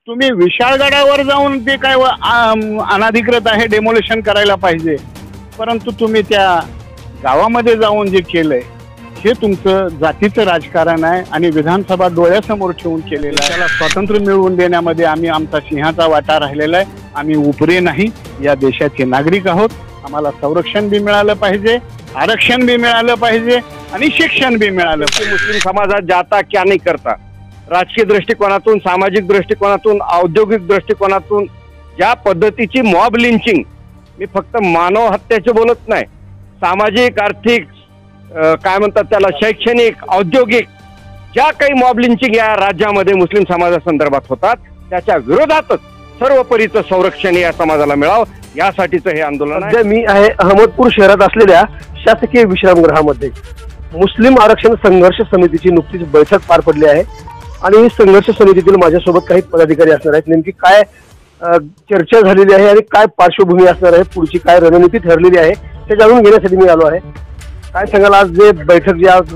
तुम्ही विशाळगडावर जाऊन ते काय अनाधिकृत आहे डेमोलेशन करायला पाहिजे, परंतु तुम्ही त्या गावामध्ये जाऊन जे केलंय हे तुमचं जातीचं राजकारण आहे आणि विधानसभा डोळ्यासमोर ठेवून केलेलं आहे. त्याला स्वातंत्र्य मिळवून देण्यामध्ये आम्ही आमचा सिंहाचा वाटा राहिलेला आहे. आम्ही उपरे नाही, या देशाचे नागरिक आहोत. आम्हाला संरक्षण बी मिळालं पाहिजे, आरक्षण बी मिळालं पाहिजे आणि शिक्षण बी मिळालं पाहिजे. मुस्लिम समाजात जाता क्या नाही करता, राजकीय दृष्टिकोनातून, सामाजिक दृष्टिकोनातून, औद्योगिक दृष्टिकोनातून ज्या पद्धतीची मॉब लिंचिंग, मी फक्त मानव हत्याचे बोलत नाही, सामाजिक, आर्थिक, काय म्हणतात त्याला, शैक्षणिक, औद्योगिक, ज्या काही मॉब लिंचिंग या राज्यामध्ये मुस्लिम समाजासंदर्भात होतात त्याच्या विरोधातच सर्वपरीचं संरक्षण या समाजाला मिळावं यासाठीचं हे आंदोलन आहे. मी आहे अहमदपूर शहरात असलेल्या शासकीय विश्रामगृहामध्ये. मुस्लिम आरक्षण संघर्ष समितीची नुकतीच बैठक पार पडली आहे आणि संघर्ष समितीतील माझ्यासोबत काही पदाधिकारी असणार आहेत. नेमकी काय चर्चा झालेली आहे आणि काय पार्श्वभूमी असणार आहे, पुढची काय रणनीती ठरलेली आहे ते जाणून घेण्यासाठी मी आलो आहे. काय सांगाल, आज जे बैठक जी आज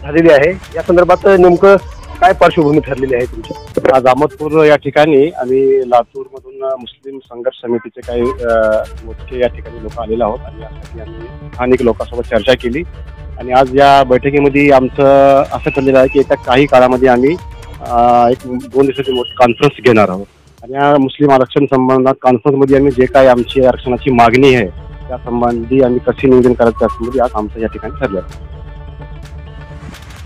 झालेली आहे या संदर्भात नेमकं काय पार्श्वभूमी ठरलेली आहे तुमची? आज अहमदपूर या ठिकाणी आम्ही लातूरमधून मुस्लिम संघर्ष समितीचे काही मोजके या ठिकाणी लोक आलेले आहोत आणि यासाठी आम्ही स्थानिक लोकांसोबत चर्चा केली आणि आज या बैठकीमध्ये आमचं असं ठरलेलं आहे की येत्या काही काळामध्ये आम्ही एक 2 दिवसाची कॉन्फरन्स घेणार आहोत आणि या मुस्लिम आरक्षण संबंधात कॉन्फरन्समध्ये आम्ही जे काही आमची आरक्षणाची मागणी आहे त्या संबंधी आम्ही कसे नियोजन करायचं त्यासंबंधी आज आमचं या ठिकाणी ठरलं.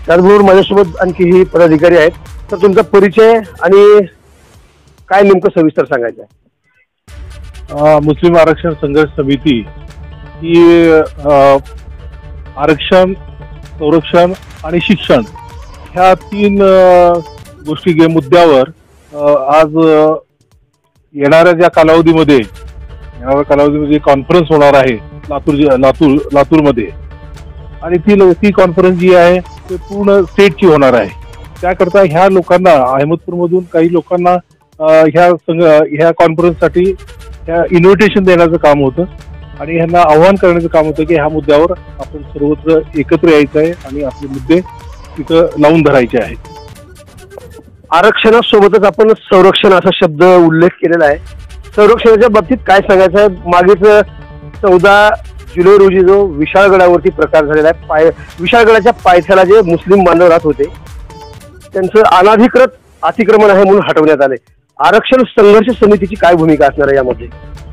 त्याचबरोबर माझ्यासोबत आणखीही पदाधिकारी आहेत. तर तुमचा परिचय आणि काय नेमकं सविस्तर सांगायचं आहे? मुस्लिम आरक्षण संघर्ष समिती ही आरक्षण, संरक्षण आणि शिक्षण ह्या 3 गोष्टी मुद्द्यावर आज येणाऱ्या ज्या कालावधीमध्ये कॉन्फरन्स होणार आहे लातूरमध्ये आणि ती कॉन्फरन्स जी आहे ते पूर्ण स्टेटची होणार आहे. त्याकरता ह्या लोकांना, अहमदपूरमधून काही लोकांना ह्या कॉन्फरन्ससाठी इन्व्हिटेशन देण्याचं काम होतं आणि ह्यांना आव्हान करण्याचं काम होतं की ह्या मुद्द्यावर आपण सर्वत्र एकत्र यायचं आहे आणि आपले मुद्दे तिथं लावून धरायचे आहेत. आरक्षणासोबतच आपण संरक्षण असा शब्द उल्लेख केलेला आहे. संरक्षणाच्या बाबतीत काय सांगायचं आहे? मागेच 14 जुलै रोजी जो विशाळगडावरती प्रकार झालेला आहे, विशाळगडाच्या पायथ्याला जे मुस्लिम बांधव राहत होते त्यांचं अनाधिकृत अतिक्रमण आहे म्हणून हटवण्यात आले. आरक्षण संघर्ष समितीची काय भूमिका असणार आहे यामध्ये?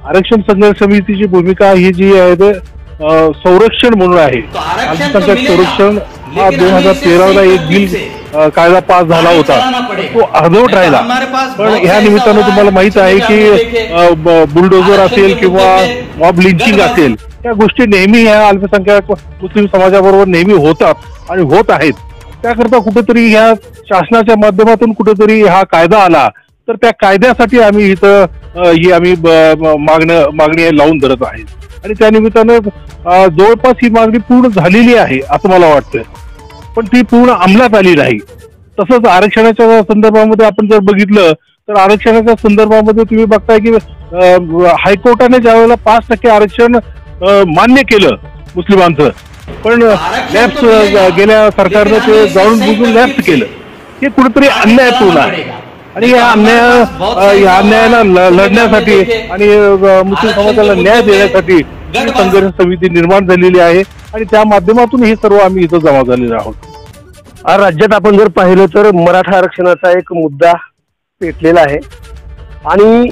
आरक्षण संघर्ष समितीची भूमिका ही जी आहे ते संरक्षण म्हणून आहे. अल्पसंख्याक संरक्षण हा 2013ला एक बिल कायदा पास झाला होता, तो अर्धवट राहिला. पण ह्या निमित्तानं तुम्हाला माहित आहे की बुलडोजर असेल किंवा मॉब लिंचिंग असेल, त्या गोष्टी नेहमी ह्या अल्पसंख्याक मुस्लिम समाजाबरोबर नेहमी होतात आणि होत आहेत. त्याकरता कुठेतरी ह्या शासनाच्या माध्यमातून कुठेतरी हा कायदा आला तर त्या कायद्यासाठी आम्ही इथं ही आम्ही मागणी लावून धरत आहे आणि त्या निमित्तानं जवळपास ही मागणी पूर्ण झालेली आहे असं मला वाटतं, पण ती पूर्ण अंमलात आली नाही. तसंच आरक्षणाच्या संदर्भामध्ये आपण जर बघितलं तर आरक्षणाच्या संदर्भामध्ये तुम्ही बघताय की हायकोर्टाने ज्यावेळेला 5% आरक्षण मान्य केलं मुस्लिमांचं, पण लॅप्स गेल्या सरकारनं ते जाणून बुजून लॅप्स केलं. हे कुठेतरी अन्यायपूर्ण आहे आणि या अन्यायाला लढण्यासाठी आणि मुस्लिम समाजाला न्याय देण्यासाठी संघर्ष समिती निर्माण झालेली आहे आणि त्या माध्यमातून हे सर्व आम्ही इथं जमा झालेलो आहोत. आज राज्यात आपण जर पाहिलं तर मराठा आरक्षणाचा एक मुद्दा पेटलेला आहे आणि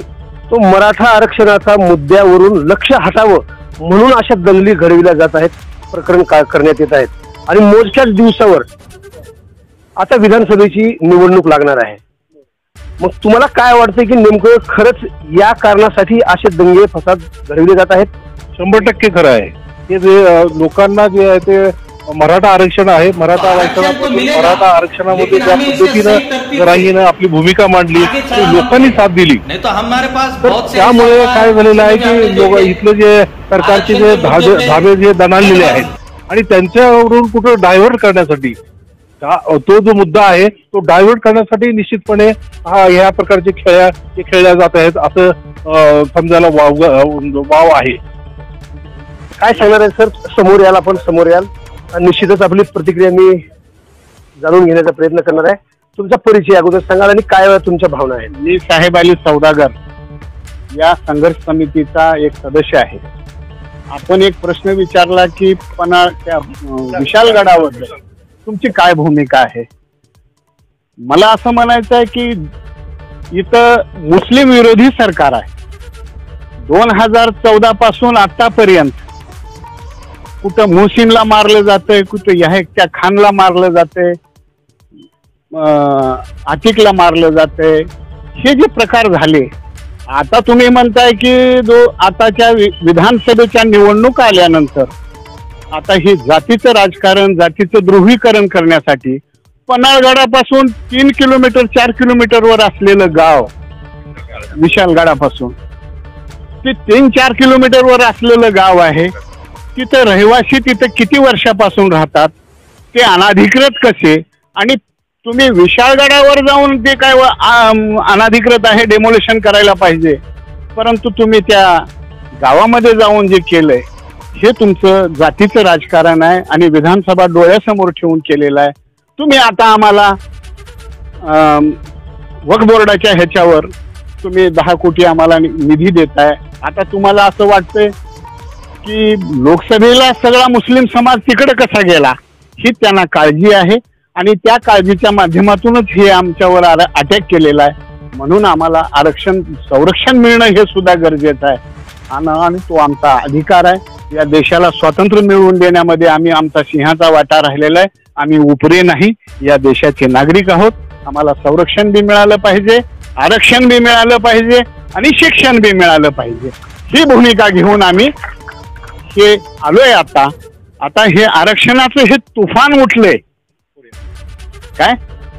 तो मराठा आरक्षणाचा मुद्द्यावरून लक्ष हटावं म्हणून अशा दंगली घडविल्या जात आहेत, प्रकरण करण्यात येत आहेत आणि मोजक्याच दिवसावर आता विधानसभेची निवडणूक लागणार आहे. मग तुम्हाला काय वाटतं की नेमकं खरंच या कारणासाठी असे दंगे फसाद घडविले जात आहेत? 100% खरं आहे. हे जे लोकांना जे आहे ते मराठा आरक्षण आहे, मराठा आरक्षणामध्ये ज्या पद्धतीनं जरांगीनं आपली भूमिका मांडली लोकांनी साथ दिली, तर त्यामुळे काय झालेलं आहे की लोक इथलं जे सरकारचे जे धाबे जे दणाणलेले आहेत आणि त्यांच्यावरून कुठं डायव्हर्ट करण्यासाठी तो जो मुद्दा आहे तो डायव्हर्ट करण्यासाठी निश्चितपणे ह्या प्रकारचे खेळल्या जात आहेत असं समजायला वाव आहे. काय सांगणार आहे सर? समोर याल, आपण समोर याल, निश्चितच आपली प्रतिक्रिया मी जाणून घेण्याचा प्रयत्न करणार आहे. तुमचा परिचय अगोदर सांगाल आणि काय तुमच्या भावना आहेत. मी साहेब अली सौदागर या संघर्ष समितीचा एक सदस्य आहे. आपण एक प्रश्न विचारला की त्या विशालगडावर तुमची काय भूमिका आहे. मला असं म्हणायचं आहे की इथं मुस्लिम विरोधी सरकार आहे. 2014 पासून आतापर्यंत कुठं मोहसिनला मारलं जातंय, कुठं त्या खानला मारलं जातंय, आतिकला मारलं जातंय. हे जे प्रकार झाले, आता तुम्ही म्हणताय की आताच्या विधानसभेच्या निवडणूक आल्यानंतर आता हे जातीचं राजकारण, जातीचं ध्रुवीकरण करण्यासाठी पन्हाळगडापासून 3 किलोमीटर 4 किलोमीटरवर असलेलं गाव विशालगडापासून ते 3-4 किलोमीटरवर असलेलं गाव आहे. तिथं रहिवासी तिथं किती वर्षापासून राहतात, ते अनाधिकृत कसे, आणि तुम्ही विशाळगडावर जाऊन ते काय अनाधिकृत आहे डेमोलेशन करायला पाहिजे, परंतु तुम्ही त्या गावामध्ये जाऊन जे केलंय हे तुमचं जातीचं राजकारण आहे आणि विधानसभा डोळ्यासमोर ठेवून केलेलं आहे. तुम्ही आता आम्हाला वक्फ बोर्डाच्या ह्याच्यावर तुम्ही 10 कोटी आम्हाला निधी देताय. आता तुम्हाला असं वाटतंय की लोकसभेला सगळा मुस्लिम समाज तिकडे कसा गेला, ही त्यांना काळजी आहे आणि त्या काळजीच्या माध्यमातूनच हे आमच्यावर अटॅक केलेला आहे. म्हणून आम्हाला संरक्षण मिळणं हे सुद्धा गरजेचं आहे आणि तो आमचा अधिकार आहे. या देशाला स्वातंत्र्य मिळवून देण्यामध्ये आमचा सिंहाचा वाटा राहिलेला आहे. आम्ही उपरे नाही, या देशाचे नागरिक आहोत. आम्हाला संरक्षण बी मिळालं पाहिजे, आरक्षण बी मिळालं पाहिजे आणि शिक्षण बी मिळालं पाहिजे. ही भूमिका घेऊन आम्ही हे आलोय. आता हे आरक्षणाचं हे तुफान उठलंय, काय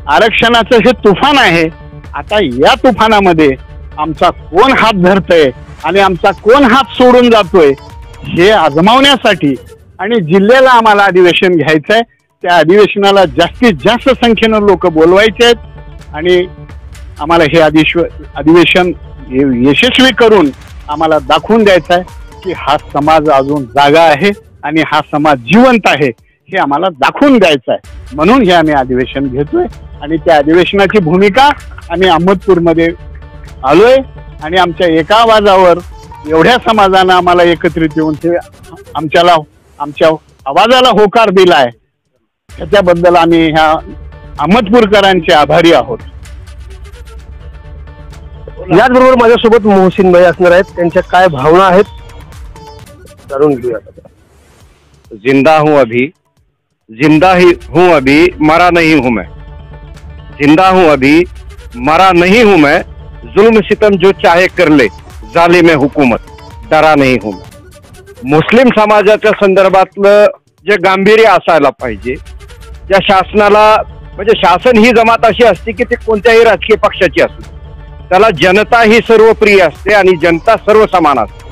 आरक्षणाचं हे तुफान आहे. आता या तुफानामध्ये आमचा कोण हात धरतोय आणि आमचा कोण हात सोडून जातोय हे आजमावण्यासाठी आणि जिल्ह्याला आम्हाला अधिवेशन घ्यायचं आहे. त्या अधिवेशनाला जास्तीत जास्त संख्येनं लोक बोलवायचे आहेत आणि आम्हाला हे अधिवेशन यशस्वी करून आम्हाला दाखवून द्यायचं आहे की हा समाज अजून जागा आहे आणि हा समाज जिवंत आहे, हे आम्हाला दाखवून द्यायचं आहे. म्हणून हे आम्ही अधिवेशन घेतोय आणि त्या अधिवेशनाची भूमिका आम्ही अहमदपूरमध्ये आलोय आणि आमच्या एका आवाजावर एवढ्या समाजानं आम्हाला एकत्रित येऊन ते आमच्या आवाजाला होकार दिलाय, त्याच्याबद्दल आम्ही ह्या अहमदपूरकरांचे आभारी आहोत. याचबरोबर माझ्यासोबत मोहसिन भाई असणार आहेत. त्यांच्या काय भावना आहेत जाणून घेऊया. जिंदा हूं अभी मरा नहीं हूं मैं. जिंदा हूं अभी मरा नहीं हूं मैं. जुल्म सितम जो चाहे कर ले, जालिम हुकूमत डरा नहीं हूं मैं. मुस्लिम समाजाच्या संदर्भातलं जे गांभीर्य असायला पाहिजे, ज्या शासनाला, म्हणजे शासन ही जमात अशी असते की ते कोणत्याही राजकीय पक्षाची असते, त्याला जनता ही सर्वप्रिय असते आणि जनता सर्व समान असते.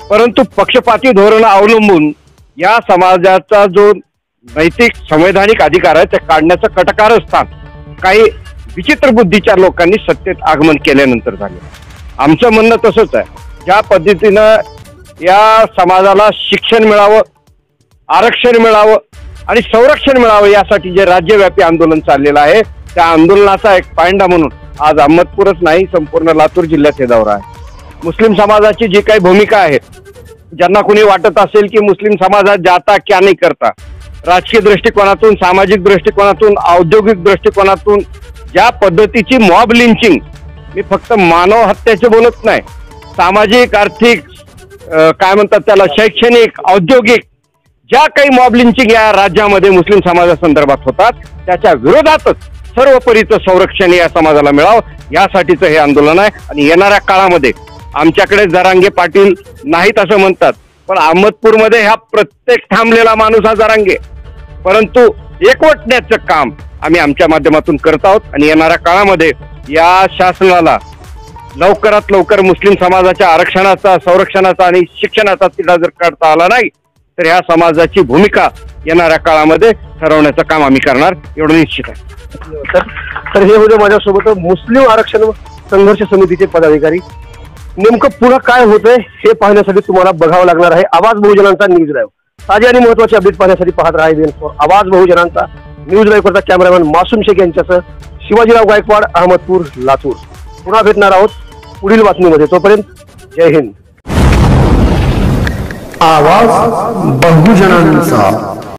परंतु पक्षपाती धोरण अवलंबून या समाजाचा जो नैतिक संवैधानिक अधिकार आहे ते काढण्याचं कटकारस्थान काही विचित्र बुद्धीच्या लोकांनी सत्तेत आगमन केल्यानंतर झाले. आमचं म्हणणं तसंच आहे. ज्या पद्धतीनं या समाजाला शिक्षण मिळावं, आरक्षण मिळावं आणि संरक्षण मिळावं यासाठी जे राज्यव्यापी आंदोलन चाललेलं आहे, त्या आंदोलनाचा एक पायंडा म्हणून आज अहमदपूरच नाही, संपूर्ण लातूर जिल्ह्यात हे दौरा आहे. मुस्लिम समाजाची जी काही भूमिका आहे, ज्यांना कोणी वाटत असेल की मुस्लिम समाजात जाता क्या नाही करता, राजकीय दृष्टिकोनातून, सामाजिक दृष्टिकोनातून, औद्योगिक दृष्टिकोनातून ज्या पद्धतीची मॉब लिंचिंग, मी फक्त मानव हत्याचे बोलत नाही, सामाजिक, आर्थिक, काय म्हणतात त्याला, शैक्षणिक, औद्योगिक ज्या काही मॉब लिंचिंग या राज्यामध्ये मुस्लिम समाजासंदर्भात होतात, त्याच्या विरोधातच सर्वपरीचं संरक्षण या समाजाला मिळावं यासाठीचं हे आंदोलन आहे. आणि येणाऱ्या काळामध्ये आमच्याकडे जरांगे पाटील नाहीत असं म्हणतात, पण अहमदपूरमध्ये ह्या प्रत्येक थांबलेला माणूस हा जरांगे, परंतु एकवटण्याचं काम आम्ही आमच्या माध्यमातून करत आहोत. आणि येणाऱ्या काळामध्ये या शासनाला लवकरात लवकर मुस्लिम समाजाच्या आरक्षणाचा, संरक्षणाचा आणि शिक्षणाचा तिढा जर काढता आला नाही तर ह्या समाजाची भूमिका येणाऱ्या काळामध्ये ठरवण्याचं काम आम्ही करणार, एवढं निश्चित आहे. तर हे होते माझ्यासोबत मुस्लिम आरक्षण संघर्ष समितीचे पदाधिकारी. नेमकं पुढं काय होतंय हे पाहण्यासाठी तुम्हाला बघावं लागणार आहे आवाज बहुजनांचा न्यूज लाईव्ह. ताजे आणि महत्वाचे अपडेट पाहण्यासाठी पाहत राहा आवाज बहुजनांचा न्यूज लाईव्ह करता कॅमेरामॅन मासूम शेख यांच्यासह शिवाजीराव गायकवाड, अहमदपूर, लातूर. पुन्हा भेटणार आहोत पुढील बातमीमध्ये. तोपर्यंत जय हिंद. आवाज बहुजनांचा.